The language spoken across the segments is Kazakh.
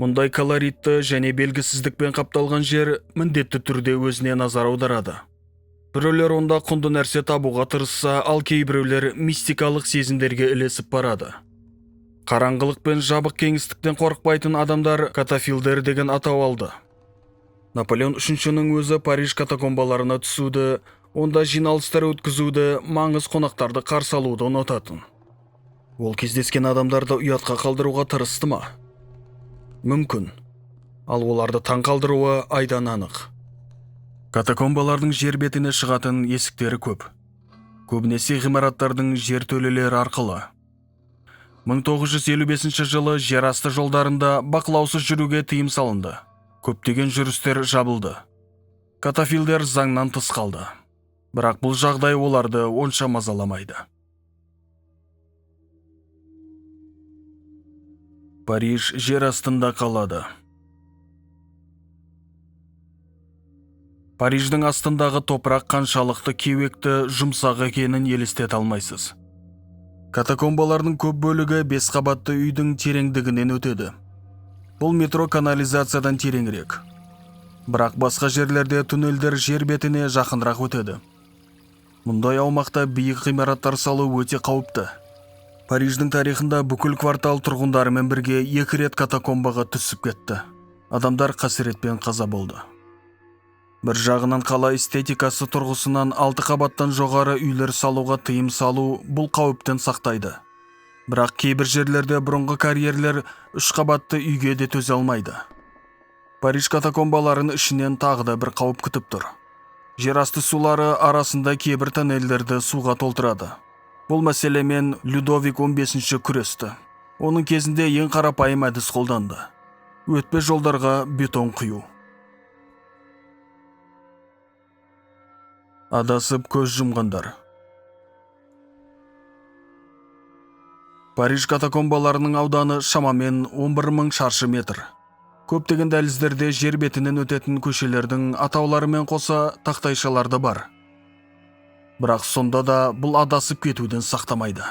Мұндай колоритті және белгісіздікпен қапталған жер міндетті түрде өзіне назар аударады. Біреулер онда құнды нәрсе табуға тырысса, ал кейбіреулер мистикалық сезімдерге ілесіп барады. Қараңғылық пен жабық кеңістіктен қорықпайтын адамдар катафилдер деген атау алды. Наполеон үшіншінің өзі Париж катакомбаларына түсуді, онда жиналыстар өткізуді, маңыз қонақтарды қарсы алуды ұнататын. Ол кездескен адамдарды ұятқа қалдыруға тырысты ма? Мүмкін. Ал оларды таң қалдыруы айдан анық. Катакомбалардың жер бетіне шығатын есіктері көп. Көбінесе ғимараттардың жертөлелері арқылы. 1955 жылы жер асты жолдарында бақылаусыз жүруге тыйым салынды. Көптеген жүрістер жабылды. Катафилдер заңнан тыс қалды. Бірақ бұл жағдай оларды онша мазаламайды. Париж жер астында қалады. Париждің астындағы топырақ қаншалықты кеуекті, жұмсақ екенін елестете алмайсыз. Катакомбалардың көп бөлігі 5 қабатты үйдің тереңдігінен өтеді. Бұл метро канализациядан тереңірек. Бірақ басқа жерлерде туннельдер жер бетіне жақынырақ өтеді. Мұндай аумақта биік ғимараттар салу өте қауіпті. Париждің тарихында бүкіл квартал тұрғындарымен бірге 2 рет катакомбаға түсіп кетті. Адамдар қасіретпен қаза болды. Бір жағынан қала эстетикасы тұрғысынан 6 қабаттан жоғары үйлер салуға тыйым салу бұл қауіптен сақтайды. Бірақ кейбір жерлерде бұрынғы карьерлер 3 қабатты үйге де төзе алмайды. Париж катакомбаларын ішінен тағы да бір қауіп күтіп тұр. Жер асты сулары арасында кейбір тоннельдерді суға толтырады. Бұл мәселемен Людовик 15 күресті. Оның кезінде ең қарапайым әдіс қолданды. Өтпе жолдарға бетон құю. Адасып көз жұмғандар. Париж катакомбаларының ауданы шамамен 11.000 шаршы метр. Көптеген дәліздерде жер бетінен өтетін көшелердің атауларымен қоса тақтайшаларды бар. Бірақ сонда да бұл адасып кетуден сақтамайды.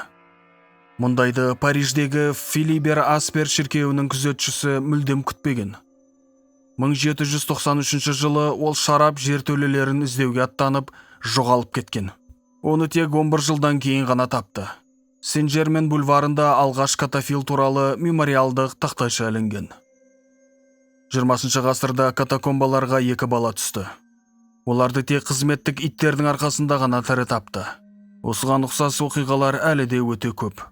Мұндайды Париждегі Филибер Аспер шіркеуінің күзетшісі мүлдем күтпеген. 1793 жылы ол шарап жертөлелерін іздеуге аттанып, жоғалып кеткен. Оны тек 11 жылдан кейін ғана тапты. Сен-Жермен бульварында алғаш катафил туралы мемориалдық тақтайша ілінген. 20 ғасырда катакомбаларға 2 бала түсті. Оларды тек қызметтік иттердің арқасында ғана тірі тапты. Осыған ұқсас оқиғалар әлі де өте көп.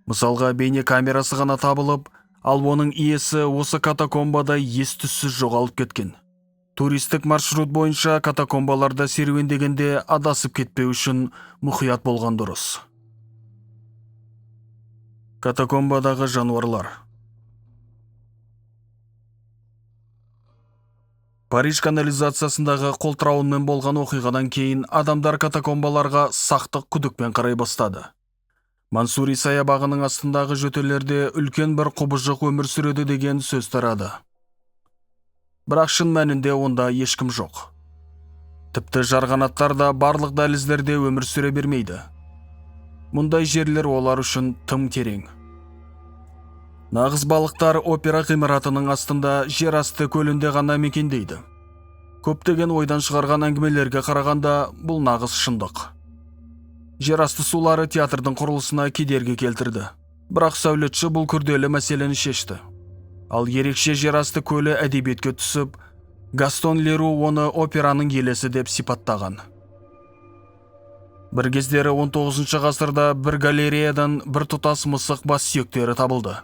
Мысалға, бейне камерасы ғана табылып, ал оның иесі осы катакомбада ес-түссіз жоғалып кеткен. Туристік маршрут бойынша катакомбаларда серуендегенде адасып кетпеу үшін мұқият болған дұрыс. Катакомбадағы жануарлар. Париж канализациясындағы қолтырауынмен болған оқиғадан кейін адамдар катакомбаларға сақтық күдікпен қарай бастады. Мансури саябағының астындағы жөтелерде үлкен бір құбыжық өмір сүреді деген сөз тарады. Бірақ шын мәнінде онда ешкім жоқ. Тіпті жарғанаттар да барлық дәліздерде өмір сүре бермейді. Мұндай жерлер олар үшін тым терең. Нағыз балықтар опера ғимаратының астында жер асты көлінде ғана мекендейді. Көптеген ойдан шығарған әңгімелерге қарағанда бұл нағыз шындық. Жер асты сулары театрдың құрылысына кедергі келтірді. Бірақ сәулетші бұл күрделі мәселені шешті. Ал ерекше жер асты көлі әдебиетке түсіп, Гастон Леру оны операның елесі деп сипаттаған. Бір кездері 19 ғасырда бір галереядан бір тұтас мысық бас сүйектері табылды.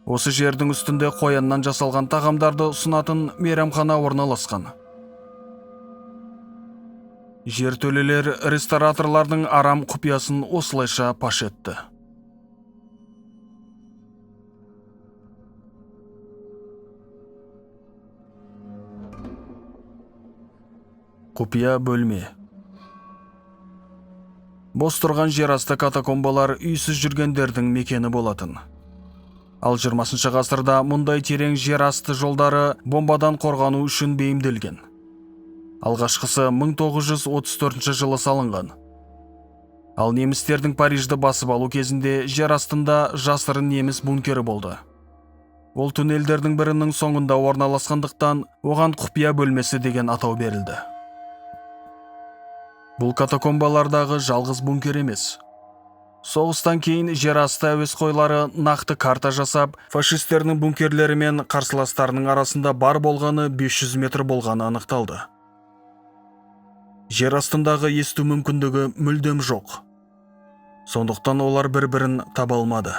Осы жердің үстінде қояннан жасалған тағамдарды ұсынатын мейрамхана орналасқан. Жертөлелер рестораторлардың арам құпиясын осылайша паш етті. Құпия бөлме. Бос тұрған жер асты катакомбалар үйсіз жүргендердің мекені болатын. Ал 20 ғасырда мұндай терең жер асты жолдары бомбадан қорғану үшін бейімделген. Алғашқысы 1934 жылы салынған. Ал немістердің Парижді басып алу кезінде жер астында жасырын неміс бункері болды. Ол туннелдердің бірінің соңында орналасқандықтан оған құпия бөлмесі деген атау берілді. Бұл катакомбалардағы жалғыз бункер емес. Соғыстан кейін жер асты әуесқойлары нақты карта жасап, фашистердің бункерлері мен қарсыластарының арасында бар болғаны 500 метр болғаны анықталды. Жер астындағы есту мүмкіндігі мүлдем жоқ. Сондықтан олар бір-бірін таба алмады.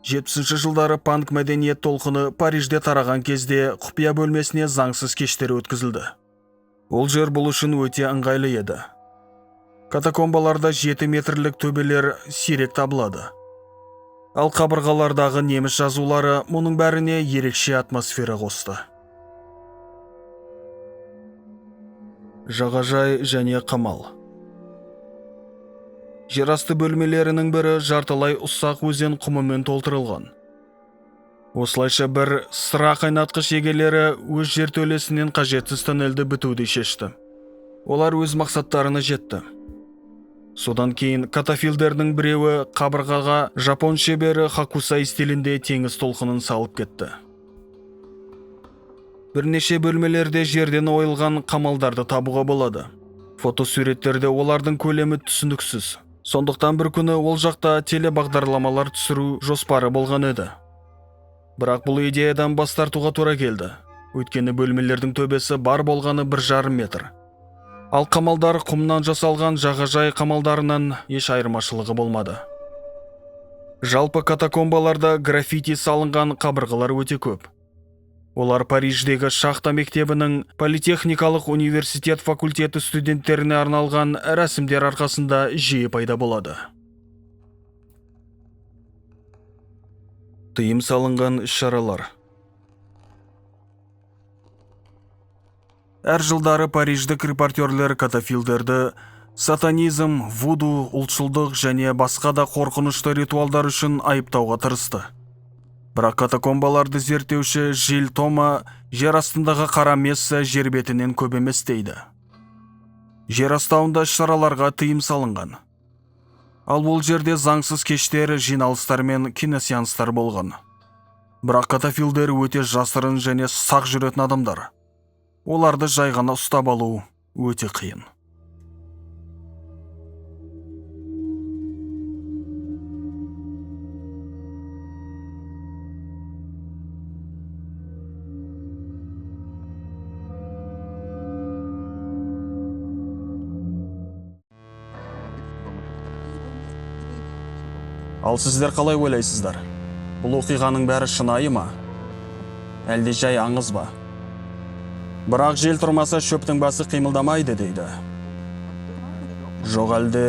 70 жылдары панк мәдениет толқыны Парижде тараған кезде құпия бөлмесіне заңсыз кештер өткізілді. Ол жер бұл үшін өте ыңғайлы еді. Катакомбаларда 7 метрлік төбелер сирек табылады. Ал қабырғалардағы неміс жазулары мұның бәріне ерекше атмосфера қосты. Жағажай және қамал. Жерасты бөлмелерінің бірі жартылай ұсақ өзен құмымен толтырылған. Осылайша бір сыра қайнатқыш егелері өз жертөлесінен қажетсіз тоннельді бітуді шешті. Олар өз мақсаттарына жетті. Содан кейін катафилдердің біреуі қабырғаға жапон шебері Хакусай стилінде теңіз толқынын салып кетті. Бірнеше бөлмелерде жерден ойылған қамалдарды табуға болады. Фотосуреттерде олардың көлемі түсініксіз. Сондықтан бір күні ол жақта телебағдарламалар түсіру жоспары болған еді. Бірақ бұл идеядан бас тартуға тура келді. Өйткені бөлмелердің төбесі бар болғаны 1,5 метр. Ал қамалдар құмнан жасалған жағажай қамалдарынан еш айырмашылығы болмады. Жалпы катакомбаларда граффити салынған қабырғалар өте көп. Олар Париждегі шахта мектебінің политехникалық университет факультеті студенттеріне арналған рәсімдер арқасында жиі пайда болады. Тыйым салынған іс-шаралар. Әр жылдары Париждік репортерлер катафилдерді сатанизм, вуду, ұлтшылдық және басқа да қорқынышты ритуалдар үшін айыптауға тырысты. Бірақ катакомбаларды зерттеуші Жиль Тома жер астындағы қара месса жер бетінен көп емес дейді. Жер астауында шараларға тыйым салынған. Ал бұл жерде заңсыз кештер, жиналыстар мен киносеанстар болған. Бірақ катафилдер өте жасырын және сақ жүретін адамдар. Оларды жай ғана ұстап алу өте қиын. Ал сіздер қалай ойлайсыздар? Бұл оқиғаның бәрі шынайы ма? Әлде жай аңыз ба? Бірақ жел тұрмаса шөптің басы қимылдамайды дейді. Жоқ әлде...